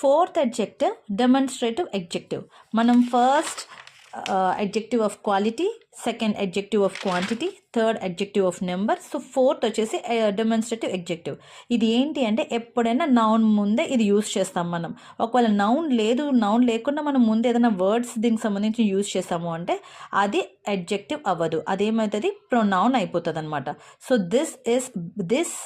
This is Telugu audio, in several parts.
Fourth adjective demonstrative adjective. మనం first adjective of quality, second adjective of quantity, third adjective of number. So fourth వచ్చేసి డెమాన్స్ట్రేటివ్ అడ్జెక్టివ్. ఇది ఏంటి అంటే ఎప్పుడైనా నౌన్ ముందే ఇది యూస్ చేస్తాం మనం. ఒకవేళ నౌన్ లేకుండా మనం ముందు ఏదైనా వర్డ్స్ దీనికి సంబంధించి యూస్ చేస్తాము అంటే అది అడ్జెక్టివ్ అవ్వదు, అదేమవుతుంది, ప్రొనౌన్ అయిపోతుంది అనమాట. సో దిస్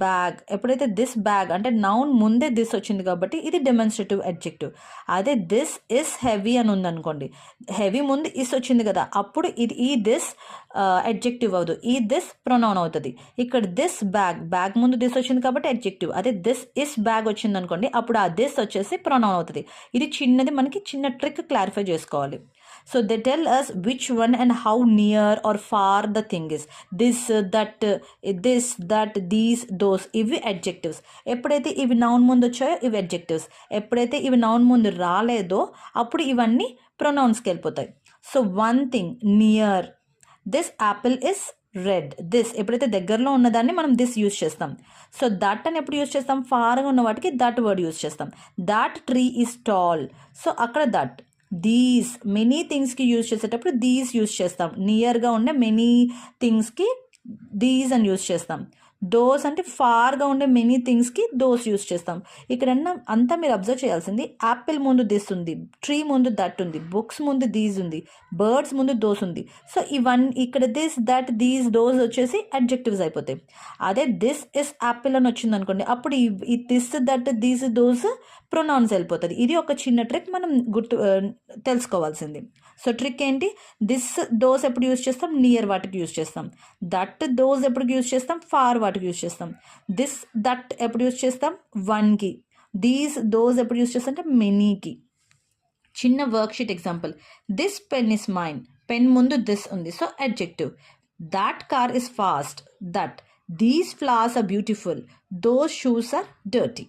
బ్యాగ్, ఎప్పుడైతే దిస్ బ్యాగ్ అంటే నౌన్ ముందే దిస్ వచ్చింది కాబట్టి ఇది డెమాన్స్ట్రేటివ్ అడ్జెక్టివ్. అదే దిస్ ఇస్ హెవీ అని ఉందనుకోండి, హెవీ ముందు ఇస్ వచ్చింది కదా, అప్పుడు ఇది ఈ దిస్ అడ్జెక్టివ్ అవ్వదు, ఈ దిస్ ప్రొనౌన్ అవుతుంది. ఇక్కడ దిస్ బ్యాగ్ ముందు దిస్ వచ్చింది కాబట్టి అడ్జెక్టివ్. అదే దిస్ ఇస్ బ్యాగ్ వచ్చింది అనుకోండి, అప్పుడు ఆ దిస్ వచ్చేసి ప్రొనౌన్ అవుతుంది. ఇది మనకి చిన్న ట్రిక్ క్లారిఫై చేసుకోవాలి. So they tell us which one and how near or far the thing is. This, that, these, those. ఇవి adjectives. ఎప్పుడైతే ఇవి నౌన్ ముందు వచ్చాయో ఇవి adjectives. ఎప్పుడైతే ఇవి నౌన్ ముందు రాలేదో అప్పుడు ఇవన్నీ ప్రొనౌన్స్కి వెళ్ళిపోతాయి. So one thing, near, this Apple is red. This ఎప్పుడైతే దగ్గరలో ఉన్నదాన్ని మనం దిస్ యూజ్ చేస్తాం. సో దట్ అని ఎప్పుడు యూజ్ చేస్తాం, ఫార్గా ఉన్న వాటికి దట్ వర్డ్ యూజ్ చేస్తాం. That tree is tall, so అక్కడ దట్. దీస్, మెనీ థింగ్స్కి యూజ్ చేసేటప్పుడు దీస్ యూజ్ చేస్తాం. నియర్గా ఉండే మెనీ థింగ్స్కి దీస్ అని యూజ్ చేస్తాం. దోస్ అంటే ఫార్గా ఉండే మెనీ థింగ్స్కి దోస్ యూజ్ చేస్తాం. ఇక్కడ అంతా మీరు అబ్జర్వ్ చేయాల్సింది, యాపిల్ ముందు దిస్ ఉంది, ట్రీ ముందు దట్ ఉంది, బుక్స్ ముందు దీస్ ఉంది, బర్డ్స్ ముందు దోస్ ఉంది. సో ఇవన్నీ ఇక్కడ దిస్, దట్, దీస్, దోస్ వచ్చేసి అడ్జెక్టివ్స్ అయిపోతాయి. అదే దిస్ ఇస్ యాపిల్ అని వచ్చింది అనుకోండి, అప్పుడు ఈ this, that, these, those pronouns వెళ్ళిపోతుంది. ఇది ఒక చిన్న ట్రిక్ మనం తెలుసుకోవాల్సింది. సో ట్రిక్ ఏంటి, దిస్, దోస్ ఎప్పుడు యూజ్ చేస్తాం, నియర్ వాటికి యూజ్ చేస్తాం. దట్, దోస్ ఎప్పుడు యూజ్ చేస్తాం, ఫార్ వాటికి యూజ్ చేస్తాం. దిస్, దట్ ఎప్పుడు యూజ్ చేస్తాం, వన్కి. దీస్, దోస్ ఎప్పుడు యూజ్ చేస్తాం అంటే మెనీకి. చిన్న worksheet example, this pen is mine, pen ముందు దిస్ ఉంది, so adjective. That car is fast, that. These flowers are beautiful, those shoes are dirty.